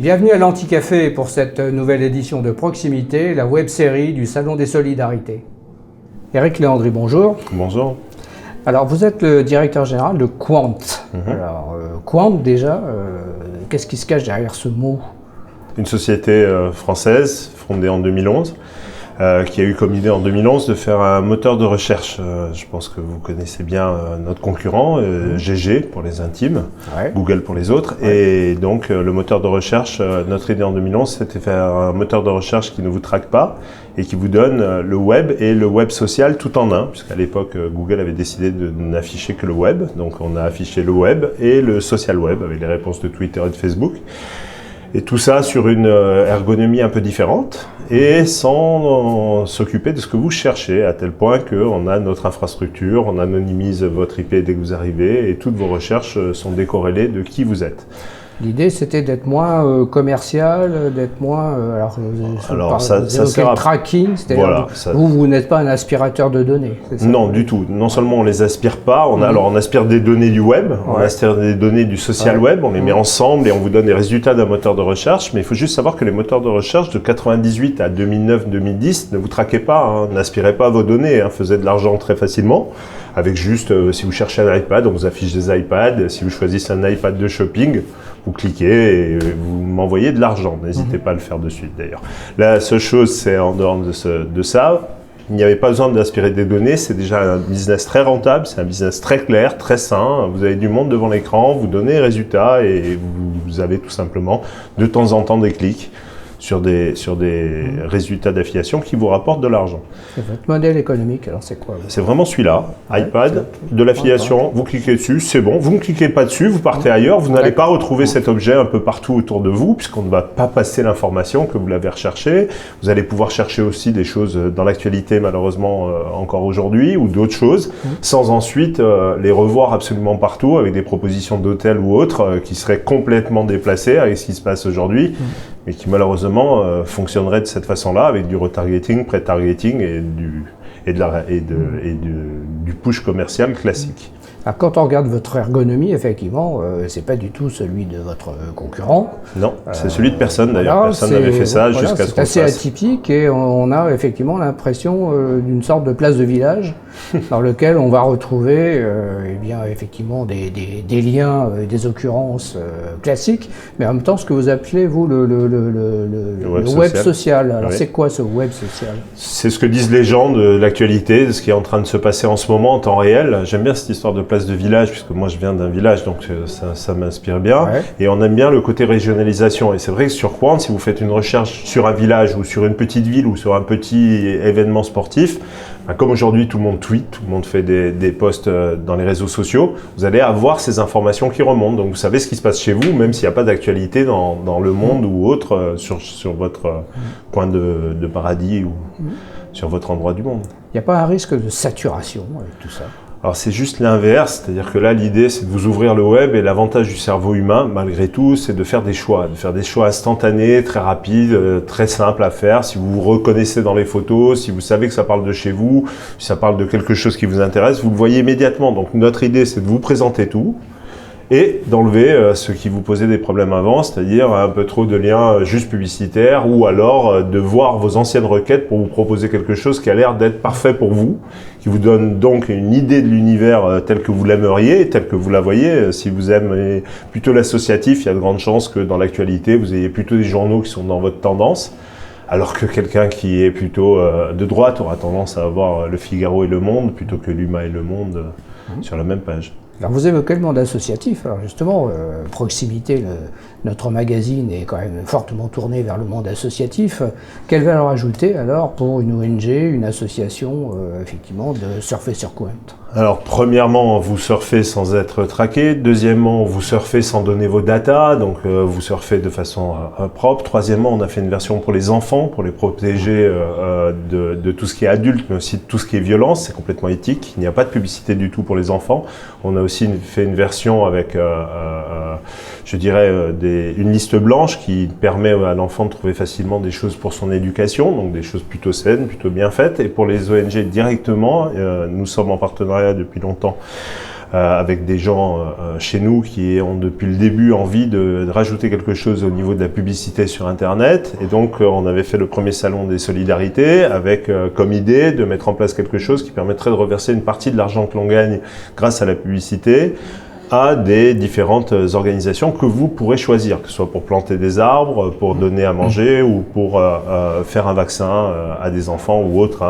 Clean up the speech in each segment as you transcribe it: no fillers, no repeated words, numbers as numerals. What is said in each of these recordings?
Bienvenue à l'Anticafé pour cette nouvelle édition de Proximité, la web-série du Salon des Solidarités. Éric Léandri, bonjour. Bonjour. Alors, vous êtes le directeur général de Quant. Alors, Quant, déjà, qu'est-ce qui se cache derrière ce mot? Une société française fondée en 2011, qui a eu comme idée en 2011 de faire un moteur de recherche. Je pense que vous connaissez bien notre concurrent, GG pour les intimes, Google pour les autres. Et donc le moteur de recherche, notre idée en 2011, c'était faire un moteur de recherche qui ne vous traque pas et qui vous donne le web et le web social tout en un, puisqu'à l'époque Google avait décidé de n'afficher que le web. Donc on a affiché le web et le social web avec les réponses de Twitter et de Facebook. Et tout ça sur une ergonomie un peu différente et sans s'occuper de ce que vous cherchez, à tel point qu'on a notre infrastructure, on anonymise votre IP dès que vous arrivez et toutes vos recherches sont décorrélées de qui vous êtes. L'idée, c'était d'être moins commercial, d'être moins... alors ça sert à... tracking, c'est-à-dire voilà, vous n'êtes pas un aspirateur de données, c'est ça? Non, du tout. Non seulement on les aspire pas, on aspire des données du web, on aspire des données du social web, on les met ensemble et on vous donne les résultats d'un moteur de recherche, mais il faut juste savoir que les moteurs de recherche de 98 à 2009-2010 ne vous traquaient pas, n'aspiraient pas vos données, faisaient de l'argent très facilement, avec juste, si vous cherchez un iPad, on vous affiche des iPads, si vous choisissez un iPad de shopping, vous cliquez et vous m'envoyez de l'argent. N'hésitez pas à le faire de suite d'ailleurs. La seule chose, c'est en dehors de ça, il n'y avait pas besoin d'aspirer des données, c'est déjà un business très rentable, c'est un business très clair, très sain. Vous avez du monde devant l'écran, vous donnez les résultats et vous avez tout simplement de temps en temps des clics sur des résultats d'affiliation qui vous rapportent de l'argent. C'est votre modèle économique, alors c'est quoi? C'est vraiment celui-là, iPad, de l'affiliation, vous cliquez dessus, c'est bon. Vous ne cliquez pas dessus, vous partez ailleurs, vous n'allez pas retrouver cet objet un peu partout autour de vous, puisqu'on ne va pas passer l'information que vous l'avez recherché. Vous allez pouvoir chercher aussi des choses dans l'actualité, malheureusement, encore aujourd'hui, ou d'autres choses, sans ensuite les revoir absolument partout, avec des propositions d'hôtels ou autres, qui seraient complètement déplacées avec ce qui se passe aujourd'hui. Mais qui malheureusement fonctionnerait de cette façon-là, avec du retargeting, pré-targeting et du push commercial classique. Alors, quand on regarde votre ergonomie, effectivement, c'est pas du tout celui de votre concurrent. Non, c'est celui de personne d'ailleurs. Personne n'avait fait ça jusqu'à ce qu'on le fasse. C'est assez atypique et on a effectivement l'impression d'une sorte de place de village dans lequel on va retrouver effectivement des liens, des occurrences classiques, mais en même temps ce que vous appelez vous le web social. Alors c'est quoi ce web social? C'est ce que disent les gens de l'actualité, de ce qui est en train de se passer en ce moment en temps réel. J'aime bien cette histoire de place de village, puisque moi je viens d'un village, donc ça m'inspire bien. Et on aime bien le côté régionalisation. Et c'est vrai que sur Quant, si vous faites une recherche sur un village ou sur une petite ville ou sur un petit événement sportif, comme aujourd'hui tout le monde tweet, tout le monde fait des posts dans les réseaux sociaux, vous allez avoir ces informations qui remontent. Donc vous savez ce qui se passe chez vous, même s'il n'y a pas d'actualité dans le monde ou autre sur votre coin de paradis ou sur votre endroit du monde. Il n'y a pas un risque de saturation avec tout ça? Alors c'est juste l'inverse, c'est-à-dire que là l'idée c'est de vous ouvrir le web et l'avantage du cerveau humain malgré tout c'est de faire des choix instantanés, très rapides, très simples à faire. Si vous vous reconnaissez dans les photos, si vous savez que ça parle de chez vous, si ça parle de quelque chose qui vous intéresse, vous le voyez immédiatement. Donc notre idée c'est de vous présenter tout et d'enlever ce qui vous posait des problèmes avant, c'est-à-dire un peu trop de liens juste publicitaires ou alors de voir vos anciennes requêtes pour vous proposer quelque chose qui a l'air d'être parfait pour vous, qui vous donne donc une idée de l'univers tel que vous l'aimeriez, tel que vous la voyez. Si vous aimez plutôt l'associatif, il y a de grandes chances que dans l'actualité, vous ayez plutôt des journaux qui sont dans votre tendance, alors que quelqu'un qui est plutôt de droite aura tendance à avoir Le Figaro et Le Monde plutôt que l'Huma et Le Monde sur la même page. Alors vous évoquez le monde associatif, alors justement, Proximité, notre magazine est quand même fortement tourné vers le monde associatif. Quelle valeur ajoutée alors pour une ONG, une association, effectivement, de surfer sur Quant? Alors premièrement, vous surfez sans être traqué. Deuxièmement, vous surfez sans donner vos datas, donc vous surfez de façon propre. Troisièmement, on a fait une version pour les enfants, pour les protéger de tout ce qui est adulte, mais aussi de tout ce qui est violence. C'est complètement éthique. Il n'y a pas de publicité du tout pour les enfants. On a aussi fait une version avec, je dirais, une liste blanche qui permet à l'enfant de trouver facilement des choses pour son éducation, donc des choses plutôt saines, plutôt bien faites. Et pour les ONG directement, nous sommes en partenariat depuis longtemps avec des gens chez nous qui ont depuis le début envie de rajouter quelque chose au niveau de la publicité sur Internet. Et donc, on avait fait le premier salon des solidarités avec comme idée de mettre en place quelque chose qui permettrait de reverser une partie de l'argent que l'on gagne grâce à la publicité à des différentes organisations que vous pourrez choisir, que ce soit pour planter des arbres, pour donner à manger ou pour faire un vaccin à des enfants ou autres.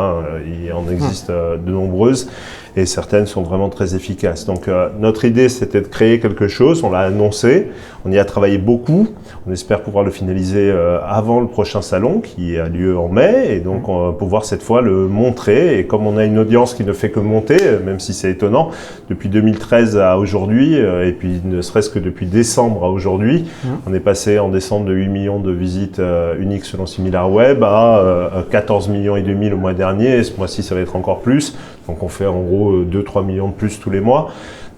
Il en existe de nombreuses et certaines sont vraiment très efficaces. Donc notre idée, c'était de créer quelque chose, on l'a annoncé, on y a travaillé beaucoup, on espère pouvoir le finaliser avant le prochain salon qui a lieu en mai et donc on va pouvoir cette fois le montrer. Et comme on a une audience qui ne fait que monter, même si c'est étonnant, depuis 2013 à aujourd'hui, et puis ne serait-ce que depuis décembre à aujourd'hui, on est passé en décembre de 8 millions de visites uniques selon SimilarWeb à 14 millions et demi le mois dernier, et ce mois-ci ça va être encore plus, donc on fait en gros 2-3 millions de plus tous les mois.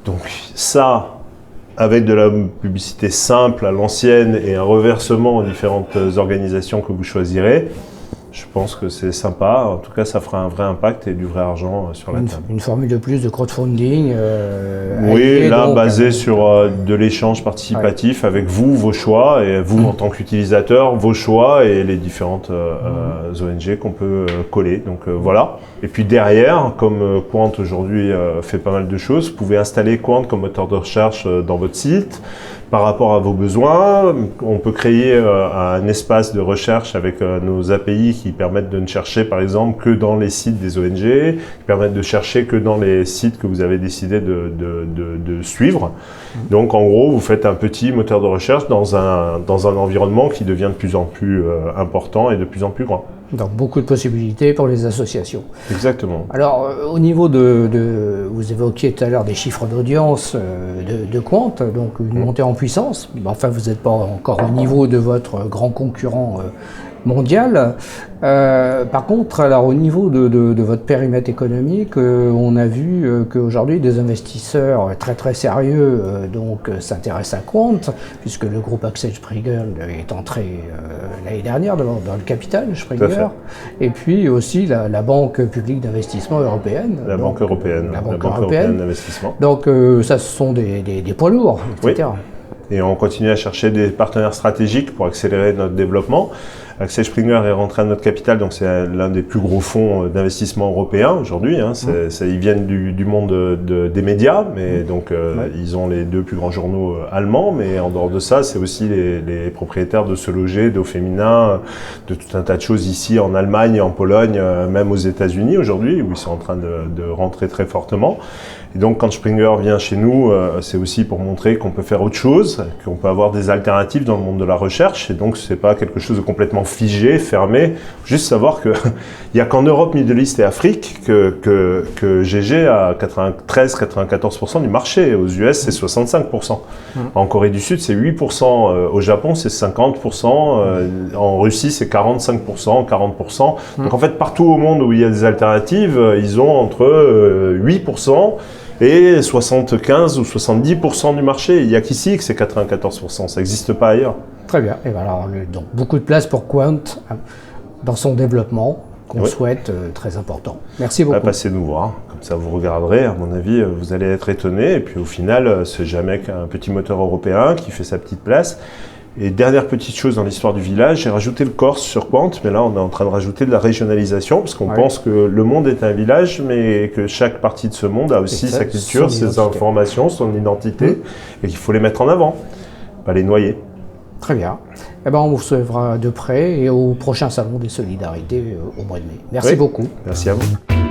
Donc ça, avec de la publicité simple à l'ancienne et un reversement aux différentes organisations que vous choisirez, je pense que c'est sympa. En tout cas, ça fera un vrai impact et du vrai argent sur la table. Une formule de plus de crowdfunding. Oui, là, basé sur de l'échange participatif avec vous, vos choix, et vous, en tant qu'utilisateur, vos choix et les différentes ONG qu'on peut coller. Donc voilà. Et puis derrière, comme Quant aujourd'hui fait pas mal de choses, vous pouvez installer Quant comme moteur de recherche dans votre site. Par rapport à vos besoins, on peut créer un espace de recherche avec nos API qui permettent de ne chercher par exemple que dans les sites des ONG, qui permettent de chercher que dans les sites que vous avez décidé de suivre. Donc en gros, vous faites un petit moteur de recherche dans un environnement qui devient de plus en plus important et de plus en plus grand. Donc beaucoup de possibilités pour les associations. Exactement. Alors au niveau vous évoquiez tout à l'heure des chiffres d'audience de Quant, donc une montée en puissance. Enfin, vous n'êtes pas encore au niveau de votre grand concurrent mondial. Par contre, alors au niveau de votre périmètre économique, on a vu qu'aujourd'hui des investisseurs très sérieux s'intéressent à Quant, puisque le groupe Axel Springer est entré l'année dernière dans le capital Springer, et puis aussi la Banque publique d'investissement européenne. La Banque européenne. La Banque européenne d'investissement. Donc ça, ce sont des poids lourds, etc. Oui. Et on continue à chercher des partenaires stratégiques pour accélérer notre développement. Axel Springer est rentré à notre capital, donc c'est l'un des plus gros fonds d'investissement européens aujourd'hui. Ils viennent du monde des médias, mais donc ils ont les 2 plus grands journaux allemands. Mais en dehors de ça, c'est aussi les propriétaires de Se Loger, d'Au Féminin, de tout un tas de choses ici en Allemagne, en Pologne, même aux États-Unis aujourd'hui, où ils sont en train de rentrer très fortement. Et donc quand Springer vient chez nous, c'est aussi pour montrer qu'on peut faire autre chose, qu'on peut avoir des alternatives dans le monde de la recherche. Et donc c'est pas quelque chose de complètement figé, fermé. Juste savoir que il y a qu'en Europe, Middle East et Afrique que GG a 93-94% du marché. Aux US, c'est 65%. En Corée du Sud, c'est 8%. Au Japon, c'est 50%. En Russie, c'est 45%, 40%. Donc en fait, partout au monde où il y a des alternatives, ils ont entre 8% et 75 ou 70% du marché. Il n'y a qu'ici que c'est 94%. Ça n'existe pas ailleurs. Très bien. Et voilà, donc beaucoup de place pour Quant dans son développement qu'on souhaite très important. Merci beaucoup. Passez nous voir. Comme ça, vous regarderez. À mon avis, vous allez être étonnés. Et puis au final, c'est jamais qu'un petit moteur européen qui fait sa petite place. Et dernière petite chose dans l'histoire du village, j'ai rajouté le Corse sur Quant, mais là on est en train de rajouter de la régionalisation, parce qu'on pense que le monde est un village, mais que chaque partie de ce monde a aussi sa culture, ses informations, son identité, et qu'il faut les mettre en avant, pas les noyer. Très bien. Eh ben, on vous suivra de près et au prochain salon des solidarités au mois de mai. Merci beaucoup. Merci à vous.